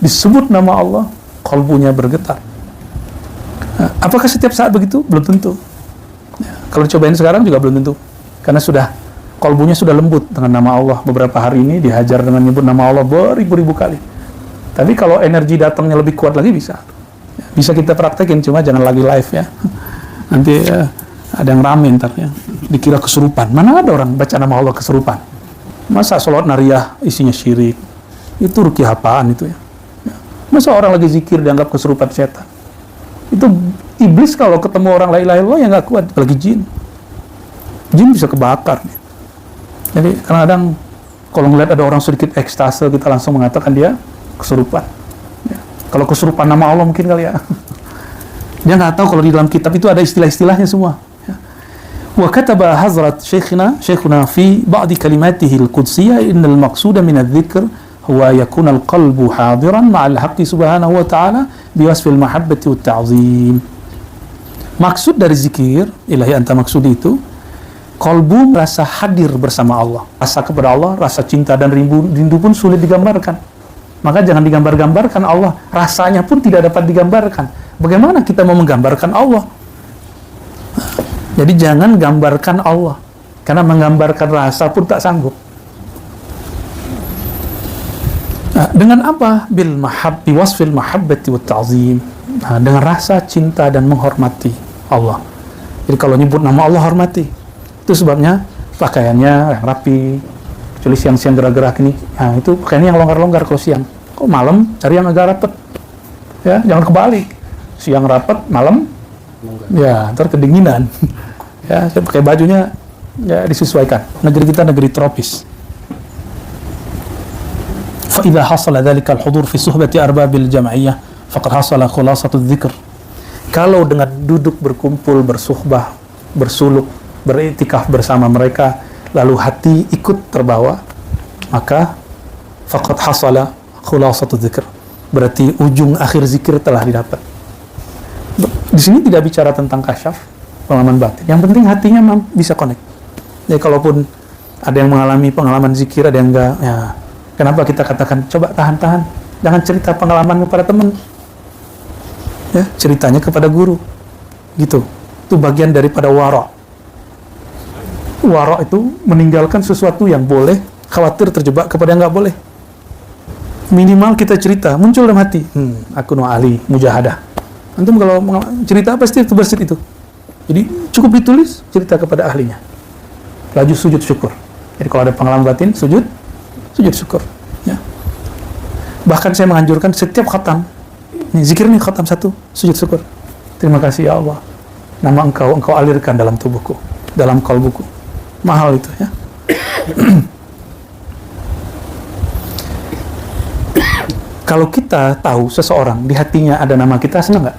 disebut nama Allah, kalbunya bergetar. Apakah setiap saat begitu? Belum tentu. Kalau cobain sekarang juga belum tentu, karena kalbunya sudah lembut dengan nama Allah. Beberapa hari ini dihajar dengan nyebut nama Allah beribu-ribu kali. Tapi kalau energi datangnya lebih kuat lagi bisa kita praktekin, cuma jangan lagi live ya. Nanti ada yang rame ntar ya, dikira kesurupan. Mana ada orang baca nama Allah kesurupan? Masa sholat nariyah isinya syirik? Itu ruqyah apaan itu ya? Masa orang lagi zikir dianggap kesurupan setan? Itu iblis kalau ketemu orang la ilaha illallah yang nggak kuat, apalagi jin bisa kebakar nih. Jadi kadang-kadang kalau ngeliat ada orang sedikit ekstase, kita langsung mengatakan dia kesurupan ya. Kalau kesurupan nama Allah mungkin kali ya. Dia nggak tahu kalau di dalam kitab itu ada istilah-istilahnya semua ya. Wa kataba hazrat syekhuna fi ba'di kalimatihi al-qudsiyah innal maqsuda min adh-dhikr huwa yakuna al-qalbu hadiran ma'al haqqi subhanahu wa ta'ala biwasfil mahabbati wat ta'zim. Maksud dari zikir ilahi anta maksudi itu kalbu merasa hadir bersama Allah, rasa kepada Allah, rasa cinta dan rindu pun sulit digambarkan. Maka jangan digambar-gambarkan Allah, rasanya pun tidak dapat digambarkan. Bagaimana kita mau menggambarkan Allah? Jadi jangan gambarkan Allah, karena menggambarkan rasa pun tak sanggup. Nah, dengan apa? Bil mahabbi wasfil mahabbati wat ta'zim. Nah, dengan rasa cinta dan menghormati Allah. Jadi kalau nyebut nama Allah, hormati. Itu sebabnya pakaiannya yang rapi, kecuali siang-siang gerak-gerak ini. Nah, itu pakaiannya yang longgar-longgar kalau siang. Kalau malam cari yang agak rapet. Ya, jangan kebalik. Siang rapat, malam ya ntar kedinginan. Ya, saya pakai bajunya ya disesuaikan. Negeri kita negeri tropis. Fa idza hasala dzalika al-hudur fi suhbati arbabil jam'iyyah faqad hasala khulasatu dzikr. Kalau dengan duduk berkumpul, bersuhbah, bersuluk, beriktikaf bersama mereka, lalu hati ikut terbawa, maka faqad hasala khulasatu dzikr. Berarti ujung akhir zikir telah didapat. Di sini tidak bicara tentang kasyaf, pengalaman batin. Yang penting hatinya bisa connect. Jadi kalaupun ada yang mengalami pengalaman zikir, ada yang enggak, ya kenapa kita katakan coba tahan-tahan, jangan cerita pengalaman kepada teman, ya ceritanya kepada guru, gitu. Itu bagian daripada wara. Wara itu meninggalkan sesuatu yang boleh, khawatir terjebak kepada yang nggak boleh. Minimal kita cerita, muncul dalam hati, aku nu ahli mujahadah. Antum kalau cerita pasti itu bersit itu. Jadi cukup ditulis, cerita kepada ahlinya. Laju sujud syukur. Jadi kalau ada pengalaman batin, sujud syukur. Ya. Bahkan saya menganjurkan setiap khatam, ini zikir nih khatam 1, sujud syukur. Terima kasih ya Allah. Nama engkau alirkan dalam tubuhku, dalam kalbuku. Mahal itu ya. Kalau kita tahu seseorang di hatinya ada nama kita, senang nggak?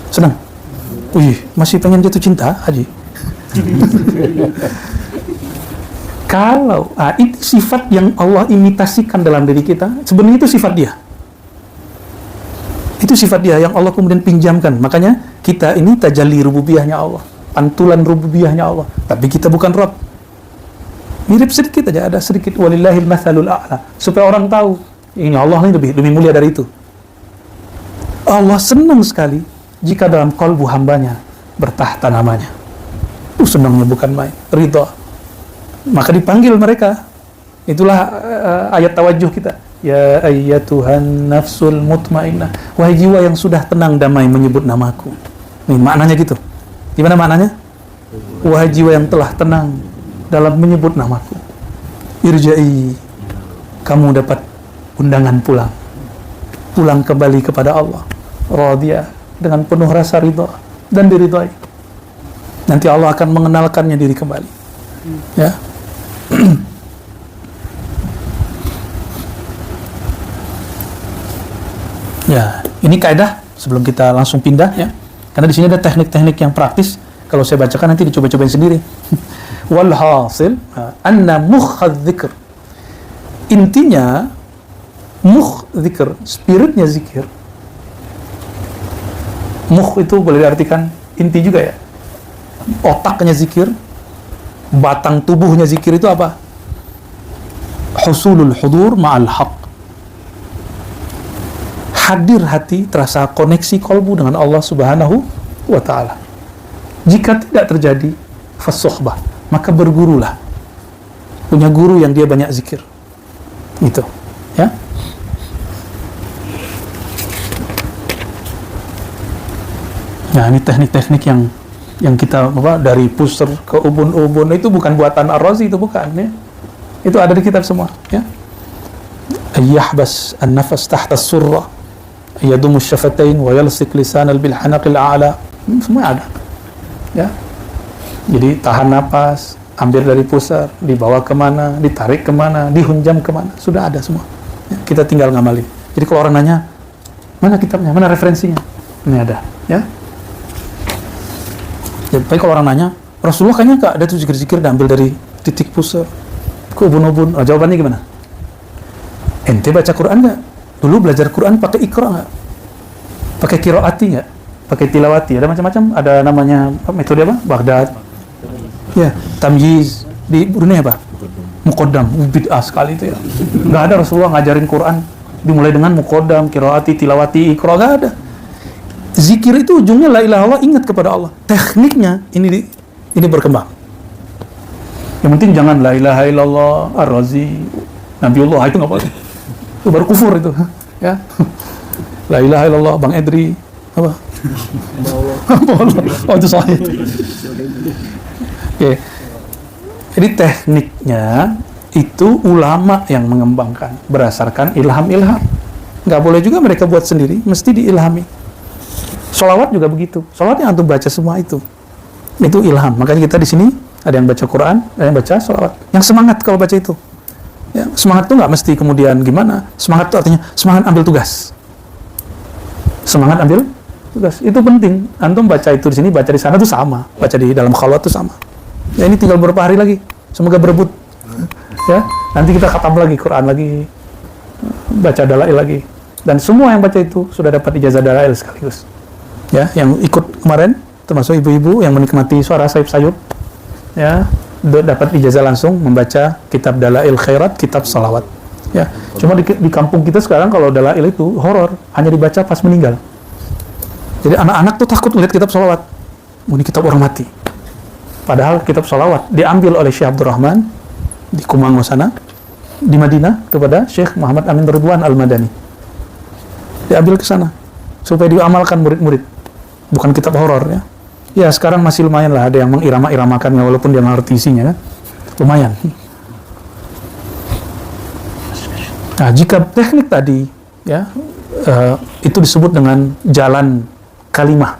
Senang? Wih, masih pengen jatuh cinta, Haji? Kalau itu sifat yang Allah imitasikan dalam diri kita, sebenarnya itu sifat dia. Itu sifat dia yang Allah kemudian pinjamkan. Makanya kita ini tajalli rububiyahnya Allah, pantulan rububiyahnya Allah. Tapi kita bukan Rabb. Mirip sedikit aja, ada sedikit walillahil mathalul a'la, supaya orang tahu ini Allah ini lebih mulia dari itu. Allah senang sekali jika dalam kalbu hambanya bertahta namanya. Senangnya bukan main, ridha. Maka dipanggil mereka. Itulah ayat tawajuh kita. Ya ayyatuhan nafsul mutmainnah, wahai jiwa yang sudah tenang damai menyebut namaku. Nih maknanya gitu. Gimana maknanya? Wahai jiwa yang telah tenang dalam menyebut namaku, irja'i, kamu dapat undangan pulang kembali kepada Allah, radiyah, dengan penuh rasa ridha dan diridhai. Nanti Allah akan mengenalkannya diri kembali. Ya. Ya, ini kaidah sebelum kita langsung pindah ya. Karena di sini ada teknik-teknik yang praktis. Kalau saya bacakan nanti dicoba-cobain sendiri. Walhasil anna mukhadz dzikr, intinya mukh dzikr, spiritnya zikir. Mukh itu boleh diartikan inti juga ya, otaknya zikir, batang tubuhnya zikir itu apa? Husulul hudur ma'al haq, hadir hati, terasa koneksi kolbu dengan Allah Subhanahu wa Ta'ala. Jika tidak terjadi fasuhbah, maka bergurulah. Punya guru yang dia banyak zikir. Gitu. Ya. Nah, ini teknik-teknik yang kita dari pusar ke ubun-ubun itu bukan buatan Ar-Razi, itu bukan ya. Itu ada di kitab semua, ya. Ayyahbas an-nafas tahta as-surra, yadumu asy-syafatain wa yalsiq lisanal bil hanaqil a'la. Semua ada. Ya. Jadi tahan napas, ambil dari pusar, dibawa kemana, ditarik kemana, dihunjam kemana, sudah ada semua. Ya, kita tinggal ngamalin. Jadi kalau orang nanya, mana kitabnya, mana referensinya? Ini ada, ya. Jadi kalau orang nanya, Rasulullah kayaknya nggak ada tuh zikir-zikir diambil dari titik pusar ke ubun-ubun. Oh, jawabannya gimana? Ente baca Quran nggak? Dulu belajar Quran pakai Iqra nggak? Pakai qiraati nggak? Pakai tilawati? Ada macam-macam. Ada namanya metode apa? Baghdad. Ya, tamyiz. Di Brunei apa? Muqaddam. Bid'ah sekali itu ya. Nggak ada Rasulullah ngajarin Quran dimulai dengan muqaddam, qiraati, tilawati, Iqra, nggak ada. Zikir itu ujungnya la ilaha illallah, ingat kepada Allah. Tekniknya ini berkembang. Yang penting jangan la ilaha illallah, Ar-Razi, Nabiullah, itu nggak boleh. Itu baru kufur itu, ya. La ilaha illallah, Bang Edri, apa? Oh, itu sahih. Oke. Jadi tekniknya itu ulama yang mengembangkan berdasarkan ilham-ilham. Nggak boleh juga mereka buat sendiri, mesti diilhami. Sholawat juga begitu. Sholawat yang antum baca semua itu ilham. Makanya kita di sini ada yang baca Quran, ada yang baca sholawat. Yang semangat kalau baca itu. Ya, semangat itu nggak mesti kemudian gimana. Semangat itu artinya semangat ambil tugas. Semangat ambil tugas itu penting. Antum baca itu di sini, baca di sana itu sama. Baca di dalam khalwat itu sama. Ya, ini tinggal beberapa hari lagi. Semoga berebut. Ya, nanti kita khatam lagi Quran lagi, baca dalail lagi. Dan semua yang baca itu sudah dapat ijazah dalail sekaligus. Ya, yang ikut kemarin termasuk ibu-ibu yang menikmati suara Saib Sayub, ya, dapat ijazah langsung membaca kitab Dalail Khairat, kitab salawat. Ya, cuma di kampung kita sekarang kalau dalail itu horor, hanya dibaca pas meninggal. Jadi anak-anak tuh takut melihat kitab salawat. Ini kitab orang mati. Padahal kitab salawat diambil oleh Syekh Abdurrahman di Kumango sana, di Madinah, kepada Syekh Muhammad Amin Ridwan Al-Madani. Diambil ke sana supaya diamalkan murid-murid. Bukan kitab horor, ya. Ya, sekarang masih lumayan lah ada yang mengirama-iramakannya walaupun dia ngerti isinya, kan. Lumayan. Nah, jika teknik tadi, ya, itu disebut dengan jalan kalimah.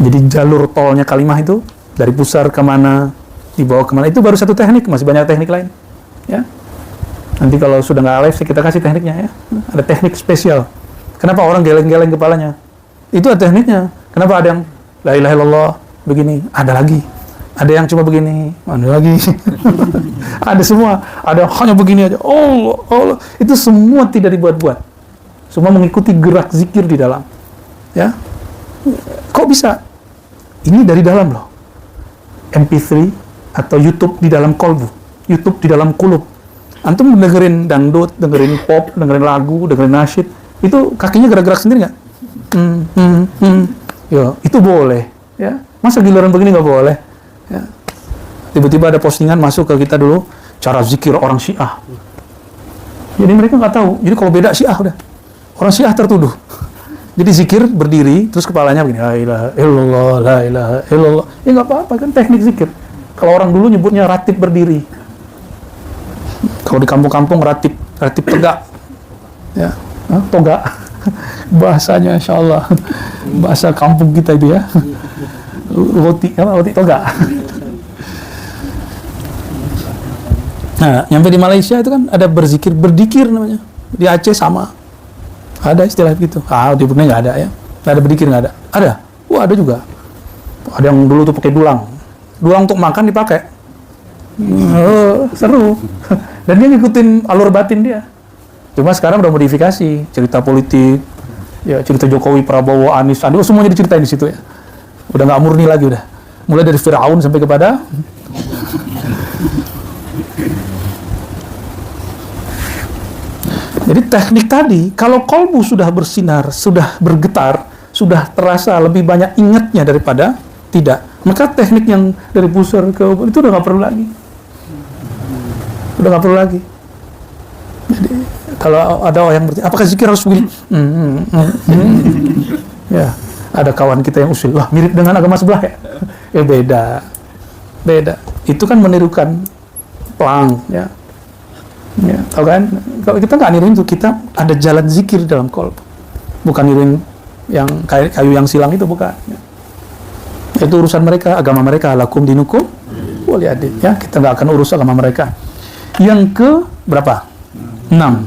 Jadi jalur tolnya kalimah itu dari pusar kemana, dibawa kemana, itu baru satu teknik, masih banyak teknik lain, ya. Nanti kalau sudah nggak live kita kasih tekniknya, ya. Ada teknik spesial. Kenapa orang geleng-geleng kepalanya? Itu ada tekniknya. Kenapa ada yang la ilaha illallah begini, ada lagi. Ada yang cuma begini, ada lagi. Ada semua. Ada yang hanya begini aja. Allah, Allah. Itu semua tidak dibuat-buat. Semua mengikuti gerak zikir di dalam. Ya. Kok bisa? Ini dari dalam loh. MP3 atau YouTube di dalam kolbu. YouTube di dalam kulub. Antum dengerin dangdut, dengerin pop, dengerin lagu, dengerin nasyid. Itu kakinya gerak-gerak sendiri nggak? Ya, itu boleh, ya. Masa giliran begini nggak boleh, ya. Tiba-tiba ada postingan masuk ke kita dulu, cara zikir orang Syiah. Jadi mereka nggak tahu. Jadi kalau beda Syiah udah, orang Syiah tertuduh. Jadi zikir berdiri, terus kepalanya begini, la ilaha illallah, la ilaha illallah. Ya nggak apa-apa, kan teknik zikir. Kalau orang dulu nyebutnya ratib berdiri. Kalau di kampung-kampung ratib tegak, ya, toga. Bahasanya Insya Allah bahasa kampung kita itu, ya, roti toga. Nah, nyampe di Malaysia itu kan ada berdikir namanya. Di Aceh sama, ada istilah begitu. Di Brunei nggak ada, ya, nggak ada berdikir, nggak ada. Ada, ada juga. Ada yang dulu tuh pakai dulang untuk makan dipakai. Seru. Dan dia ngikutin alur batin dia. Cuma sekarang udah modifikasi, cerita politik, ya, cerita Jokowi, Prabowo, Anies, Sandi, semuanya diceritain di situ, ya. Udah nggak murni lagi, udah. Mulai dari Firaun sampai kepada Jadi teknik tadi, kalau kolbu sudah bersinar, sudah bergetar, sudah terasa lebih banyak ingatnya daripada tidak, maka teknik yang dari pusar ke itu udah nggak perlu lagi. Udah nggak perlu lagi. Jadi kalau ada orang yang bertanya, apakah zikir harus begini? Ya, ada kawan kita yang usul, wah mirip dengan agama sebelah ya? Ya beda. Itu kan menirukan pelang, ya. Ya, tahu kan? Kalau kita nggak niruin itu, kita ada jalan zikir dalam kolbu, bukan niruin yang kayu yang silang itu, bukan. Ya. Itu urusan mereka, agama mereka, lakum dinukum waliyadin. Ya, kita nggak akan urus agama mereka. Yang ke berapa? 6.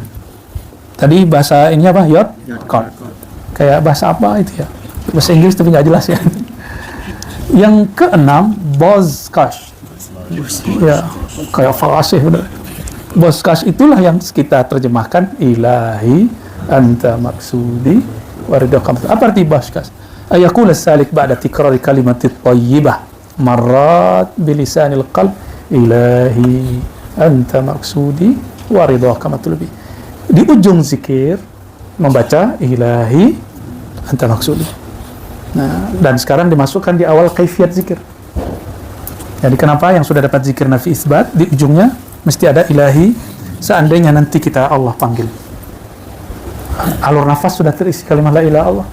Tadi bahasa ini apa? Yod? Kod. Kayak bahasa apa itu ya? Bahasa Inggris tapi nggak jelas ya. Yang ke-6, bozkash. Ya, kayak falasih benar. Bozkash itulah yang kita terjemahkan ilahi anta maksudi waridokam. Apa arti bozkash? Ayakul salik ba'da tikrari kalimatit tayyibah marrat bilisanil qalb ilahi anta maksudi waridokam atulubi. Di ujung zikir membaca ilahi anta maksudi. Nah, dan sekarang dimasukkan di awal kaifiat zikir. Jadi kenapa yang sudah dapat zikir nafi isbat di ujungnya mesti ada ilahi, seandainya nanti kita Allah panggil. Alur nafas sudah terisi kalimat la ilaha Allah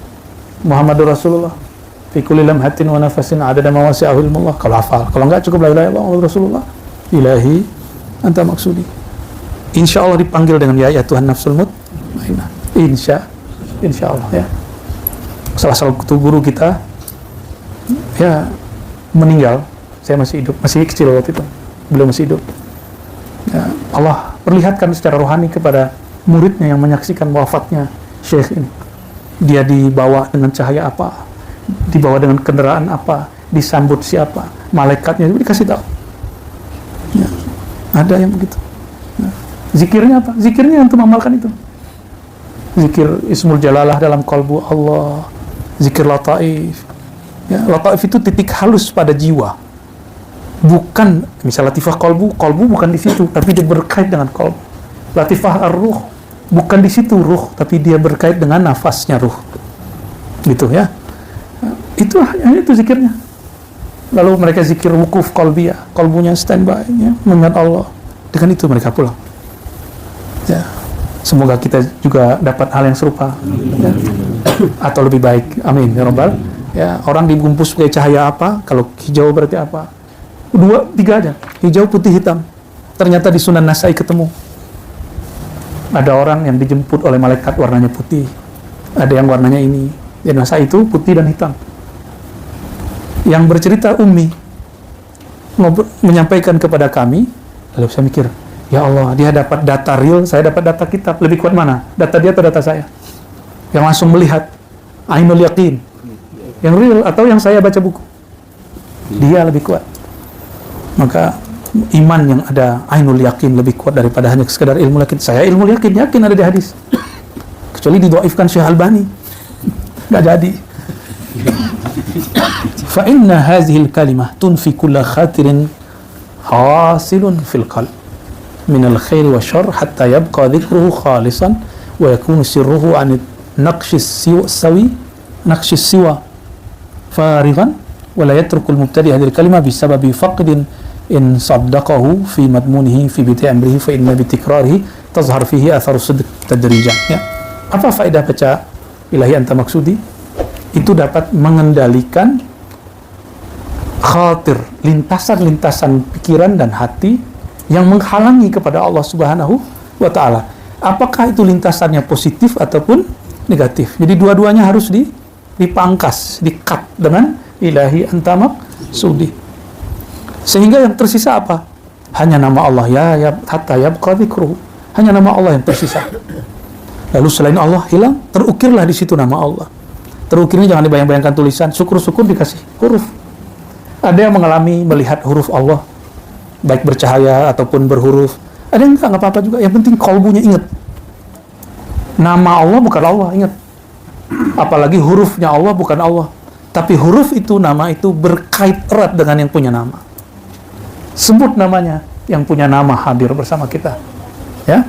Muhammadur Rasulullah fi kulli lamhatin wa nafasin adada ma wasi'ahu ilmullah. Kalau hafal, kalau enggak cukup la ilaha illallah Muhammadur Rasulullah ilahi anta maksudi. Insya Allah dipanggil dengan ya Tuhan nafsul mutmainnah. Insya Allah ya. Salah satu guru kita ya meninggal, saya masih hidup, masih kecil waktu itu, beliau masih hidup ya, Allah perlihatkan secara rohani kepada muridnya yang menyaksikan wafatnya Syekh ini. Dia dibawa dengan cahaya apa, dibawa dengan kendaraan apa, disambut siapa, malaikatnya dikasih tahu ya, ada yang begitu ya. Zikirnya apa? Zikirnya yang mengamalkan itu, zikir Ismul Jalalah dalam kalbu Allah, zikir lataif ya, lataif itu titik halus pada jiwa, bukan misal latifah kalbu bukan di situ, tapi dia berkait dengan kalbu. Latifah ar-ruh bukan di situ ruh, tapi dia berkait dengan nafasnya ruh, gitu ya. Itu hanya itu zikirnya. Lalu mereka zikir wukuf qalbiyah, kalbunya standby ya, mengingat Allah. Dengan itu mereka pulang ya. Semoga kita juga dapat hal yang serupa ya. Atau lebih baik, amin ya rabbal ya. Orang dibungkus pakai cahaya apa? Kalau hijau berarti apa? 2, 3 aja, hijau, putih, hitam. Ternyata di Sunan Nasai ketemu ada orang yang dijemput oleh malaikat warnanya putih, ada yang warnanya ini. Di Nasai itu putih dan hitam. Yang bercerita Ummi menyampaikan kepada kami, lalu saya mikir, ya Allah, dia dapat data real, saya dapat data kitab. Lebih kuat mana? Data dia atau data saya? Yang langsung melihat, ainul yaqin, yang real atau yang saya baca buku? Dia lebih kuat. Maka iman yang ada ainul yakin lebih kuat daripada hanya sekedar ilmu yakin. Saya ilmu yakin ada di hadis, kecuali didhaifkan Syekh Albani, nggak jadi. Fa inna hadhil kalimah tunfi kulla khatirin hasilun fil qalb min al khair wa syarr hatta yabqa dhikruhu khalisan wa yakunu sirruhu an naqshis siwa farighan wa la yatruku al mubtadi hadhihi al kalimah bisababi faqdin in saddaqahu fi madmunihi fi biti amrihi fa inna bi tikrarihi tazhar fihi atharu sidq tadrijan ya. Apa faedah baca ilahi anta maksudi? Itu dapat mengendalikan khatir, lintasan-lintasan pikiran dan hati yang menghalangi kepada Allah Subhanahu wa ta'ala. Apakah itu lintasannya positif ataupun negatif? Jadi dua-duanya harus dipangkas, di-cut dengan ilahi anta maksudi. Sehingga yang tersisa apa? Hanya nama Allah, ya hatta yabqa dzikruhu. Hanya nama Allah yang tersisa. Lalu selain Allah hilang, terukirlah di situ nama Allah. Terukirnya jangan dibayang-bayangkan tulisan, syukur-syukur dikasih huruf. Ada yang mengalami melihat huruf Allah, baik bercahaya ataupun berhuruf. Ada yang enggak apa-apa juga, yang penting kalbunya ingat. Nama Allah bukan Allah, ingat. Apalagi hurufnya Allah bukan Allah. Tapi huruf itu, nama itu berkait erat dengan yang punya nama. Sebut namanya, yang punya nama hadir bersama kita. Ya.